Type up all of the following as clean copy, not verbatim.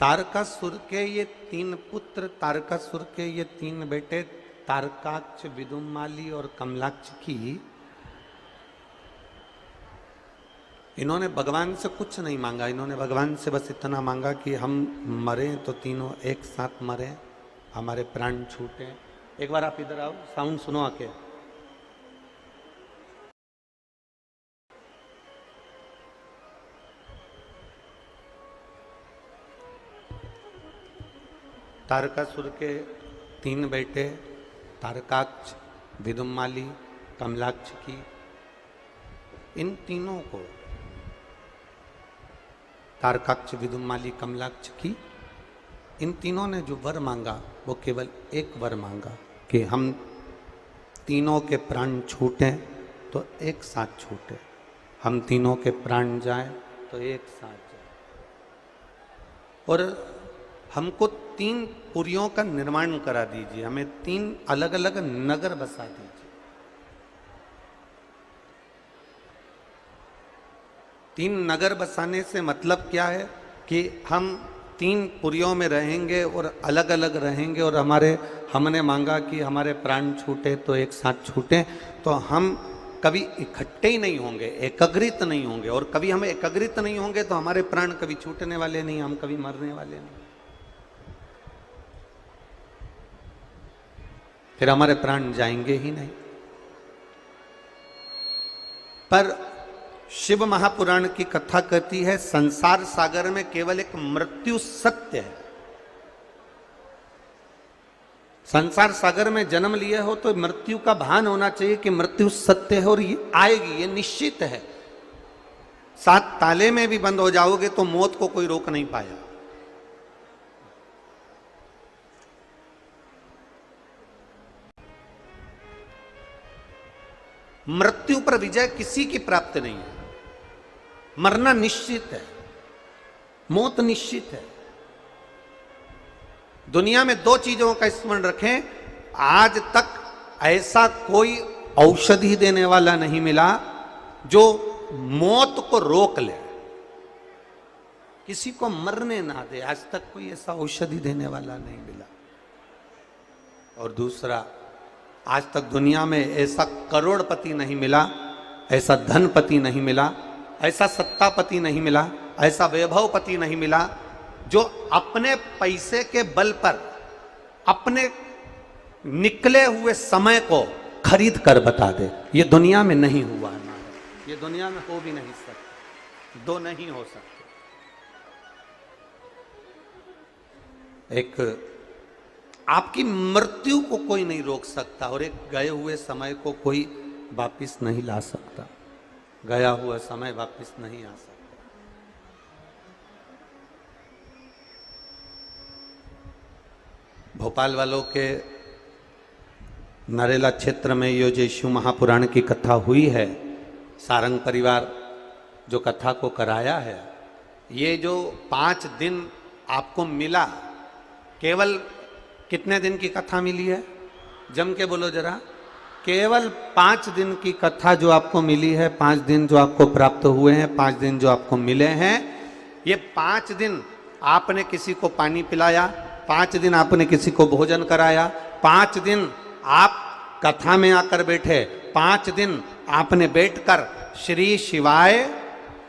तारकासुर के ये 3 पुत्र, तारकासुर के ये 3 बेटे, तारकाक्ष, विदुमाली और कमलाक्ष की, इन्होंने भगवान से कुछ नहीं मांगा। इन्होंने भगवान से बस इतना मांगा कि हम मरें तो तीनों एक साथ मरें, हमारे प्राण छूटे। एक बार आप इधर आओ, साउंड सुनो आके। तारकासुर के 3 बेटे, तारकाक्ष, विदुमाली, कमलाक्ष की, इन तीनों को, तारकाक्ष, विदुमाली, कमलाक्ष की, इन तीनों ने जो वर मांगा वो केवल एक वर मांगा कि हम तीनों के प्राण छूटें तो एक साथ छूटे, हम तीनों के प्राण जाएं तो एक साथ जाए, और हमको 3 पुरियों का निर्माण करा दीजिए, हमें 3 अलग अलग नगर बसा दीजिए। तीन नगर बसाने से मतलब क्या है कि हम 3 पुरियों में रहेंगे और अलग अलग रहेंगे, और हमने मांगा कि हमारे प्राण छूटे तो एक साथ छूटे, तो हम कभी इकट्ठे ही नहीं होंगे, एकत्रित नहीं होंगे, और कभी हम एकत्रित नहीं होंगे तो हमारे प्राण कभी छूटने वाले नहीं, हम कभी मरने वाले नहीं, फिर हमारे प्राण जाएंगे ही नहीं। पर शिव महापुराण की कथा कहती है संसार सागर में केवल एक मृत्यु सत्य है। संसार सागर में जन्म लिए हो तो मृत्यु का भान होना चाहिए कि मृत्यु सत्य है और ये आएगी, ये निश्चित है। 7 ताले में भी बंद हो जाओगे तो मौत को कोई रोक नहीं पाया। मृत्यु पर विजय किसी की प्राप्त नहीं है। मरना निश्चित है, मौत निश्चित है। दुनिया में 2 चीजों का स्मरण रखें, आज तक ऐसा कोई औषधि देने वाला नहीं मिला जो मौत को रोक ले, किसी को मरने ना दे। आज तक कोई ऐसा औषधि देने वाला नहीं मिला। और दूसरा, आज तक दुनिया में ऐसा करोड़पति नहीं मिला, ऐसा धनपति नहीं मिला, ऐसा सत्तापति नहीं मिला, ऐसा वैभवपति नहीं मिला जो अपने पैसे के बल पर अपने निकले हुए समय को खरीद कर बता दे। ये दुनिया में नहीं हुआ ना, ये दुनिया में हो भी नहीं सकता, 2 नहीं हो सकते। एक आपकी मृत्यु को कोई नहीं रोक सकता और एक गए हुए समय को कोई वापिस नहीं ला सकता। गया हुआ समय वापिस नहीं आ सकता। भोपाल वालों के नरेला क्षेत्र में ये जो शिव महापुराण की कथा हुई है, सारंग परिवार जो कथा को कराया है, ये जो 5 दिन आपको मिला, केवल कितने दिन की कथा मिली है? जम के बोलो जरा। केवल 5 दिन की कथा जो आपको मिली है, 5 दिन जो आपको प्राप्त हुए हैं, 5 दिन जो आपको मिले हैं, ये 5 दिन आपने किसी को पानी पिलाया, 5 दिन आपने किसी को भोजन कराया, 5 दिन आप कथा में आकर बैठे, 5 दिन आपने बैठकर श्री शिवाय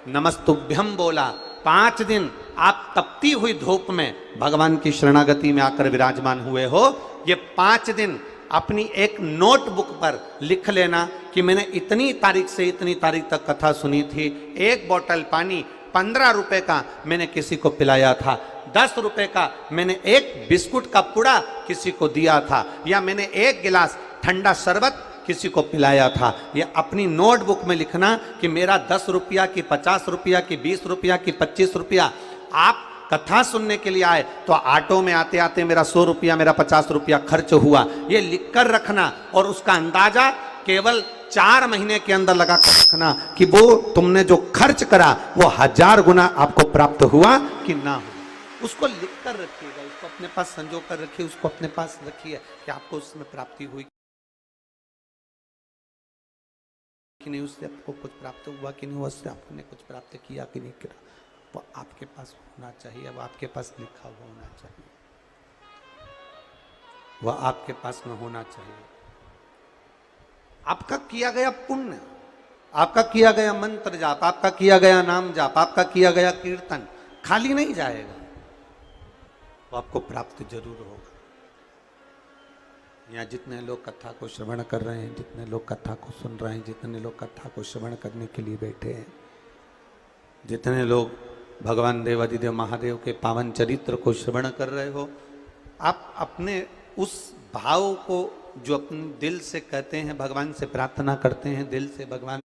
नमस्तुभ्यम बोला, 5 दिन आप तपती हुई धूप में भगवान की शरणागति में आकर विराजमान हुए हो। ये 5 दिन अपनी एक नोटबुक पर लिख लेना कि मैंने इतनी तारीख से इतनी तारीख तक कथा सुनी थी, 1 बोतल पानी 15 रुपए का मैंने किसी को पिलाया था, 10 रुपए का मैंने 1 बिस्कुट का पुड़ा किसी को दिया था, या मैंने 1 गिलास ठंडा शरबत किसी को पिलाया था। ये अपनी नोटबुक में लिखना कि मेरा 10 रुपया की 50 रुपया की 20 रुपया की 25 रुपया। आप कथा सुनने के लिए आए तो ऑटो में आते आते मेरा 100 रुपया, मेरा 50 रुपया खर्च हुआ, ये लिखकर रखना, और उसका अंदाजा केवल 4 महीने के अंदर लगा कर रखना कि वो तुमने जो खर्च करा वो 1000 गुना आपको प्राप्त हुआ कि ना हो। उसको लिख कर रखिएगा, उसको अपने पास संजो कर रखिए, उसको अपने पास रखिए कि आपको उसमें प्राप्ति हुई कि नहीं, उससे आपको कुछ प्राप्त हुआ कि नहीं, उससे आपने कुछ प्राप्त किया कि नहीं किया। वो आपके पास होना चाहिए, वो आपके पास लिखा हुआ होना चाहिए, वह आपके पास में होना चाहिए। आपका किया गया पुण्य, आपका किया गया मंत्र जाप, आपका किया गया नाम जाप, आपका किया गया कीर्तन खाली नहीं जाएगा, वो आपको प्राप्त जरूर होगा। यहाँ जितने लोग कथा को श्रवण कर रहे हैं, जितने लोग कथा को सुन रहे हैं, जितने लोग कथा को श्रवण करने के लिए बैठे हैं, जितने लोग भगवान देवादिदेव महादेव के पावन चरित्र को श्रवण कर रहे हो, आप अपने उस भाव को जो अपने दिल से कहते हैं, भगवान से प्रार्थना करते हैं, दिल से भगवान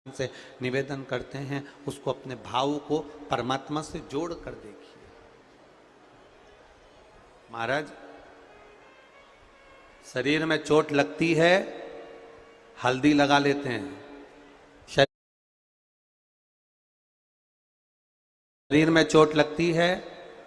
से निवेदन करते हैं, उसको अपने भाव को परमात्मा से जोड़ कर देखिए। महाराज, शरीर में चोट लगती है, हल्दी लगा लेते हैं, शरीर में चोट लगती है,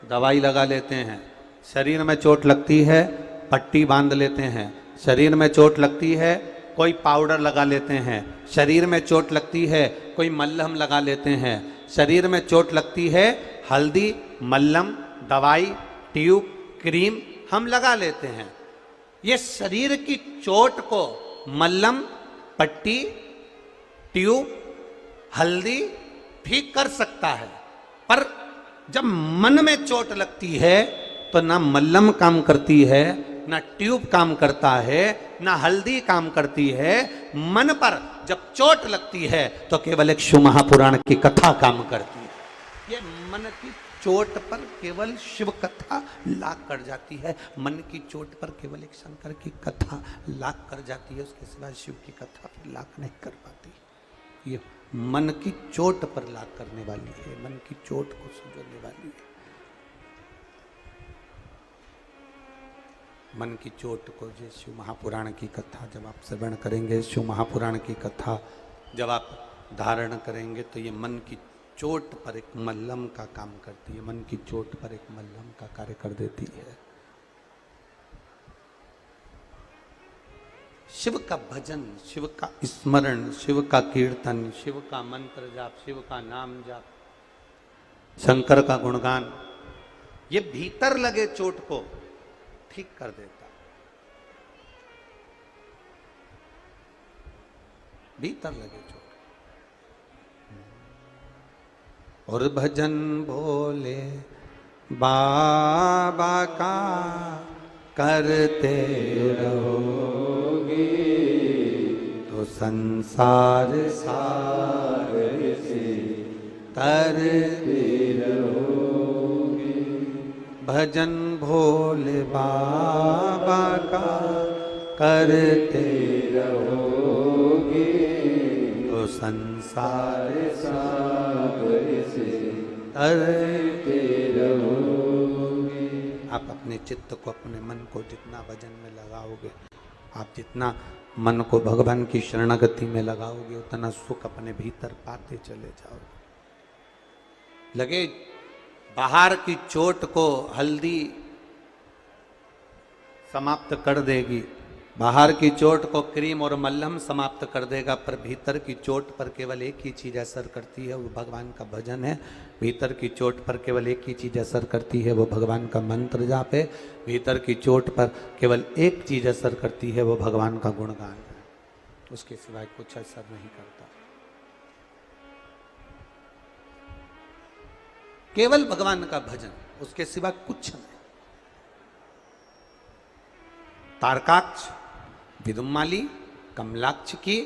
दवाई लगा लेते हैं, शरीर में चोट लगती है, पट्टी बांध लेते हैं, शरीर में चोट लगती है, कोई पाउडर लगा लेते हैं, शरीर में चोट लगती है, कोई मल्लम लगा लेते हैं, शरीर में चोट लगती है, हल्दी, मल्लम, दवाई, ट्यूब, क्रीम हम लगा लेते हैं। ये शरीर की चोट को मल्लम, पट्टी, ट्यूब, हल्दी ठीक कर सकता है, पर जब मन में चोट लगती है तो ना मल्लम काम करती है, ना ट्यूब काम करता है, ना हल्दी काम करती है। मन पर जब चोट लगती है तो केवल एक शिव महापुराण की कथा काम करती है। ये मन की चोट पर केवल शिव कथा लाग कर जाती है, मन की चोट पर केवल एक शंकर की कथा लाग कर जाती है, उसके सिवा शिव की कथा फिर लाग नहीं कर पाती। ये मन की चोट पर लाग करने वाली है, मन की चोट को सुझाने वाली है। मन की चोट को जो शिव महापुराण की कथा जब आप श्रवण करेंगे, शिव महापुराण की कथा जब आप धारण करेंगे, तो ये मन की चोट पर एक मल्लम का काम करती है, मन की चोट पर एक मल्लम का कार्य कर देती है। शिव का भजन, शिव का स्मरण, शिव का कीर्तन, शिव का मंत्र जाप, शिव का नाम जाप, शंकर का गुणगान, ये भीतर लगे चोट को ठीक कर देता, भीतर लगे चोट। और भजन भोले बाबा का करते रहोगे तो संसार सागर से तरते रहोगे। भजन भोले बाबा का करते रहोगे तो संसार सागर से तरते रहोगे। आप अपने चित्त को, अपने मन को जितना भजन में लगाओगे, आप जितना मन को भगवान की शरणागति में लगाओगे, उतना सुख अपने भीतर पाते चले जाओगे। लगे बाहर की चोट को हल्दी समाप्त कर देगी, बाहर की चोट को क्रीम और मल्लम समाप्त कर देगा, पर भीतर की चोट पर केवल एक ही चीज असर करती है, वो भगवान का भजन है। भीतर की चोट पर केवल एक ही चीज असर करती है, वो भगवान का मंत्र जाप है। भीतर की चोट पर केवल एक चीज असर करती है, वो भगवान का गुणगान है, उसके सिवाय कुछ असर नहीं करता। केवल भगवान का भजन, उसके सिवा कुछ नहीं। तारकाक्ष, विदुमाली, कमलाक्ष की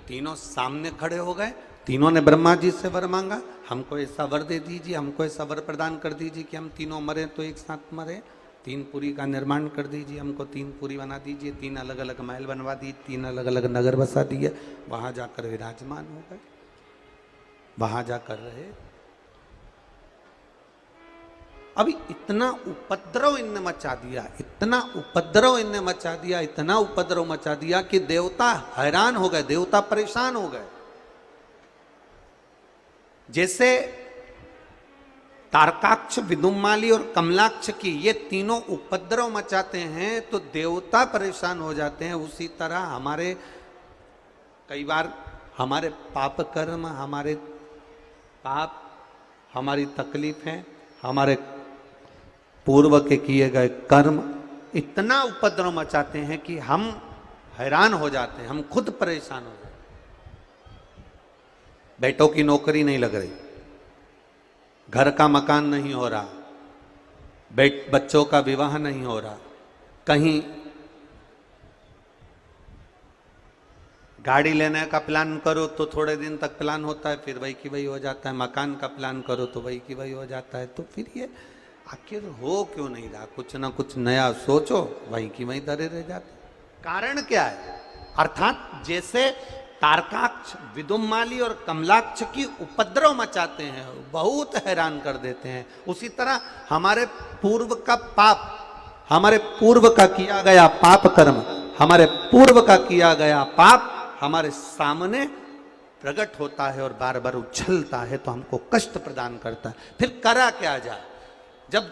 तीनों सामने खड़े हो गए, तीनों ने ब्रह्मा जी से वर मांगा, हमको ऐसा वर दे दीजिए, हमको ऐसा वर प्रदान कर दीजिए कि हम तीनों मरे तो एक साथ मरे। 3 पुरी का निर्माण कर दीजिए, हमको 3 पुरी बना दीजिए, 3 अलग अलग महल बनवा दिए, 3 अलग अलग नगर बसा दिए, वहां जाकर विराजमान हो गए, वहां जाकर रहे। अभी इतना उपद्रव इनने मचा दिया, इतना उपद्रव इनने मचा दिया, इतना उपद्रव मचा दिया कि देवता हैरान हो गए, देवता परेशान हो गए। जैसे तारकाक्ष, विदुम्माली और कमलाक्ष की ये तीनों उपद्रव मचाते हैं तो देवता परेशान हो जाते हैं। उसी तरह हमारे कई बार हमारे पाप कर्म, हमारे पाप, हमारी तकलीफें, हमारे पूर्व के किए गए कर्म इतना उपद्रव मचाते हैं कि हम हैरान हो जाते हैं, हम खुद परेशान हो जाते हैं। बेटों की नौकरी नहीं लग रही, घर का मकान नहीं हो रहा, बच्चों का विवाह नहीं हो रहा, कहीं गाड़ी लेने का प्लान करो तो थोड़े दिन तक प्लान होता है, फिर वही की वही हो जाता है, मकान का प्लान करो तो वही की वही हो जाता है। तो फिर ये आखिर हो क्यों नहीं रहा? कुछ ना कुछ नया सोचो, वही की वही धरे रह जाते। कारण क्या है? अर्थात जैसे तारकाक्ष, विदुम्माली और कमलाक्ष की उपद्रव मचाते हैं, बहुत हैरान कर देते हैं, उसी तरह हमारे पूर्व का पाप, हमारे पूर्व का किया गया पाप कर्म, हमारे पूर्व का किया गया पाप हमारे सामने प्रकट होता है और बार बार उछलता है तो हमको कष्ट प्रदान करता है। फिर करा क्या जाए? जब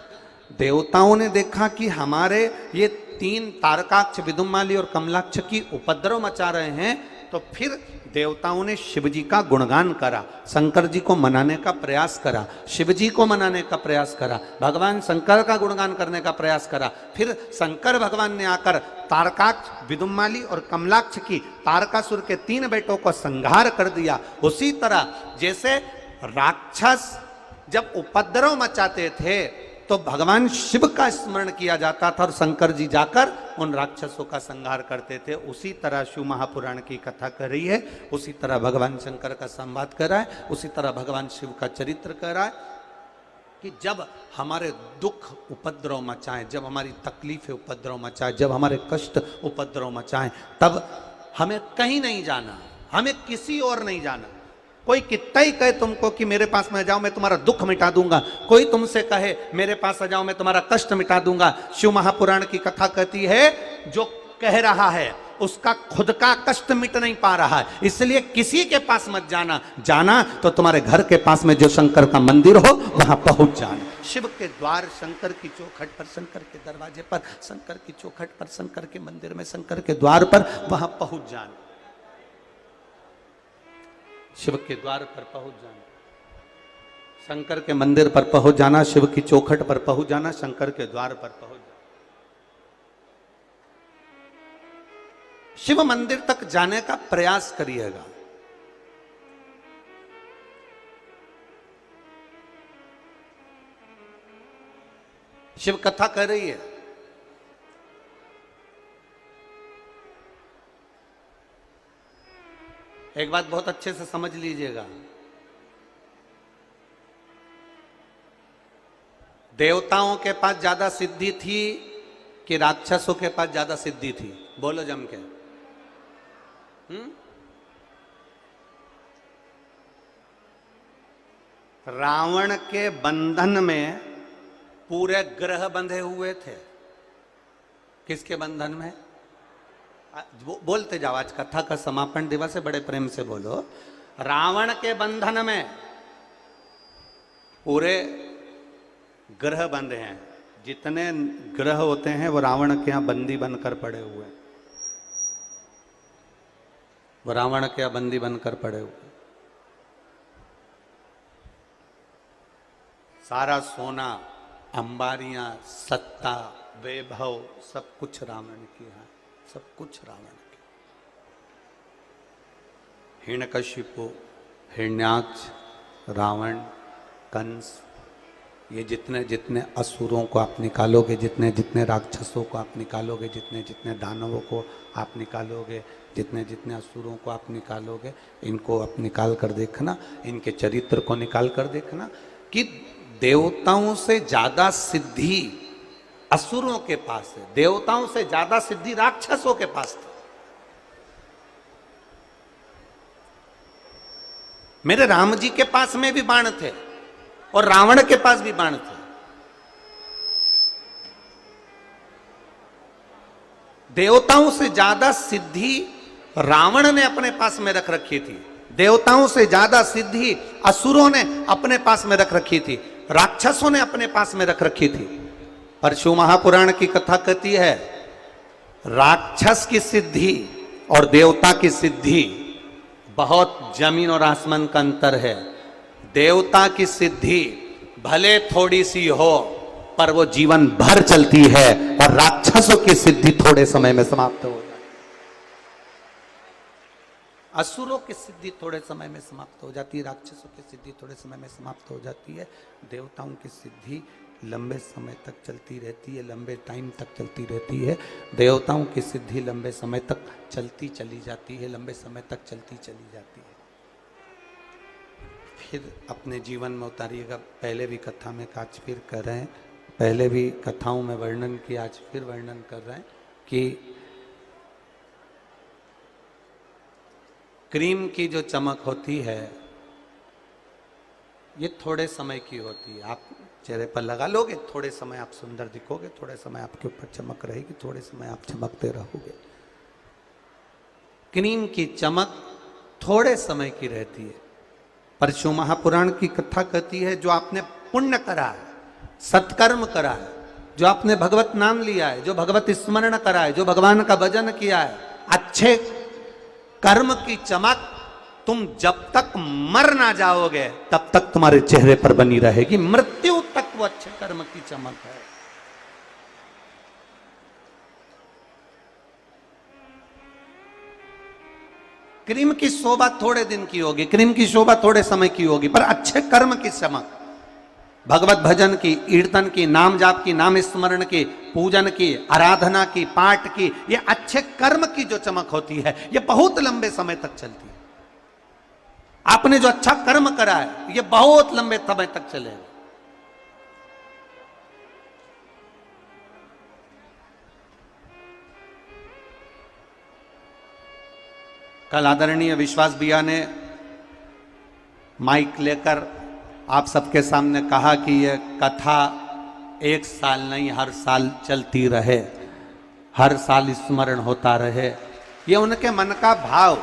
देवताओं ने देखा कि हमारे ये तीन तारकाक्ष, विदुम्माली और कमलाक्ष की उपद्रव मचा रहे हैं, तो फिर देवताओं ने शिव जी का गुणगान करा, शंकर जी को मनाने का प्रयास करा, शिव जी को मनाने का प्रयास करा, भगवान शंकर का गुणगान करने का प्रयास करा। फिर शंकर भगवान ने आकर तारकाक्ष, विदुम्माली और कमलाक्ष की, तारकासुर के 3 बेटों को संहार कर दिया। उसी तरह जैसे राक्षस जब उपद्रव मचाते थे तो भगवान शिव का स्मरण किया जाता था और शंकर जी जाकर उन राक्षसों का संहार करते थे। उसी तरह शिव महापुराण की कथा कर रही है, उसी तरह भगवान शंकर का संवाद कर रहा है, उसी तरह भगवान शिव का चरित्र कर रहा है कि जब हमारे दुख उपद्रव मचाएं, जब हमारी तकलीफें उपद्रव मचाएं, जब हमारे कष्ट उपद्रव मचाएं, तब हमें कहीं नहीं जाना, हमें किसी और नहीं जाना। कोई कितना ही कहे तुमको कि मेरे पास में जाओ मैं तुम्हारा दुख मिटा दूंगा, कोई तुमसे कहे मेरे पास आ जाओ मैं तुम्हारा कष्ट मिटा दूंगा, शिव महापुराण की कथा कहती है जो कह रहा है उसका खुद का कष्ट मिट नहीं पा रहा है, इसलिए किसी के पास मत जाना। जाना तो तुम्हारे घर के पास में जो शंकर का मंदिर हो वहां पहुंच जाना। शिव के द्वार, शंकर की चौखट पर, शंकर के दरवाजे पर, शंकर की चौखट पर, शंकर के मंदिर में, शंकर के द्वार पर, वहां पहुंच जाना। शिव के द्वार पर पहुंच जाना, शंकर के मंदिर पर पहुंच जाना, शिव की चौखट पर पहुंच जाना, शंकर के द्वार पर पहुंच जाना। शिव मंदिर तक जाने का प्रयास करिएगा। शिव कथा कर रही है, एक बात बहुत अच्छे से समझ लीजिएगा, देवताओं के पास ज्यादा सिद्धि थी कि राक्षसों के पास ज्यादा सिद्धि थी? बोलो जम के। रावण के बंधन में पूरे ग्रह बंधे हुए थे। किसके बंधन में? बोलते जाओ, आज कथा का समापन दिवस है, बड़े प्रेम से बोलो। रावण के बंधन में पूरे ग्रह बंधे हैं, जितने ग्रह होते हैं वो रावण के यहां बंदी बनकर पड़े हुए, वो रावण के यहां बंदी बनकर पड़े हुए। सारा सोना, अंबारियां, सत्ता, वैभव सब कुछ रावण की है, सब कुछ रावण की। हिरण्यकशिपु, हिरण्याक्ष, रावण, कंस, ये जितने जितने असुरों को आप निकालोगे, जितने जितने राक्षसों को आप निकालोगे, जितने जितने दानवों को आप निकालोगे, जितने जितने असुरों को आप निकालोगे, इनको आप निकाल कर देखना, इनके चरित्र को निकाल कर देखना कि देवताओं से ज्यादा सिद्धि असुरों के पास है, देवताओं से ज्यादा सिद्धि राक्षसों के पास थी। मेरे राम जी के पास में भी बाण थे और रावण के पास भी बाण थे। देवताओं से ज्यादा सिद्धि रावण ने अपने पास में रख रखी थी, देवताओं से ज्यादा सिद्धि असुरों ने अपने पास में रख रखी थी। राक्षसों ने अपने पास में रख रखी थी। पर शिव महापुराण की कथा कहती है राक्षस की सिद्धि और देवता की सिद्धि बहुत जमीन और आसमान का अंतर है। देवता की सिद्धि भले थोड़ी सी हो पर वो जीवन भर चलती है, और राक्षसों की सिद्धि थोड़े समय में समाप्त हो जाती है। असुरों की सिद्धि थोड़े समय में समाप्त हो जाती है, राक्षसों की सिद्धि थोड़े समय में समाप्त हो जाती है। देवताओं की सिद्धि लंबे समय तक चलती रहती है, लंबे टाइम तक चलती रहती है। देवताओं की सिद्धि लंबे समय तक चलती चली जाती है, लंबे समय तक चलती चली जाती है। फिर अपने जीवन में उतारिएगा। पहले भी कथा में आज फिर कर रहे हैं, पहले भी कथाओं में वर्णन किया, आज फिर वर्णन कर रहे हैं कि क्रीम की जो चमक होती है ये थोड़े समय की होती है। आप चेहरे पर लगा लोगे, थोड़े समय आप सुंदर दिखोगे, थोड़े समय आपके ऊपर चमक रहेगी, थोड़े समय आप चमकते रहोगे। क्रीम की चमक थोड़े समय की रहती है। पर शिव महापुराण की कथा कहती है जो आपने पुण्य करा है, सत्कर्म करा है, जो आपने भगवत नाम लिया है, जो भगवत स्मरण करा है, जो भगवान का भजन किया है, अच्छे कर्म की चमक तुम जब तक मर ना जाओगे तब तक तुम्हारे चेहरे पर बनी रहेगी। मृत्यु तक वो अच्छे कर्म की चमक है। क्रीम की शोभा थोड़े दिन की होगी, क्रीम की शोभा थोड़े समय की होगी, पर अच्छे कर्म की चमक, भगवत भजन की, कीर्तन की, नाम जाप की, नाम स्मरण की, पूजन की, आराधना की, पाठ की, ये अच्छे कर्म की जो चमक होती है ये बहुत लंबे समय तक चलती है। आपने जो अच्छा कर्म करा है ये बहुत लंबे समय तक चलेगा। कल आदरणीय विश्वास भैया ने माइक लेकर आप सबके सामने कहा कि यह कथा एक साल नहीं हर साल चलती रहे, हर साल स्मरण होता रहे। ये उनके मन का भाव,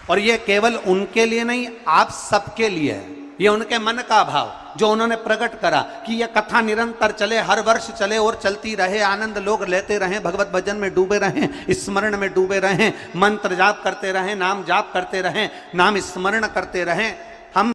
और ये केवल उनके लिए नहीं आप सबके लिए है। ये उनके मन का भाव जो उन्होंने प्रकट करा कि यह कथा निरंतर चले, हर वर्ष चले और चलती रहे, आनंद लोग लेते रहें, भगवत भजन में डूबे रहें, स्मरण में डूबे रहें, मंत्र जाप करते रहें, नाम जाप करते रहें, नाम स्मरण करते रहें। हम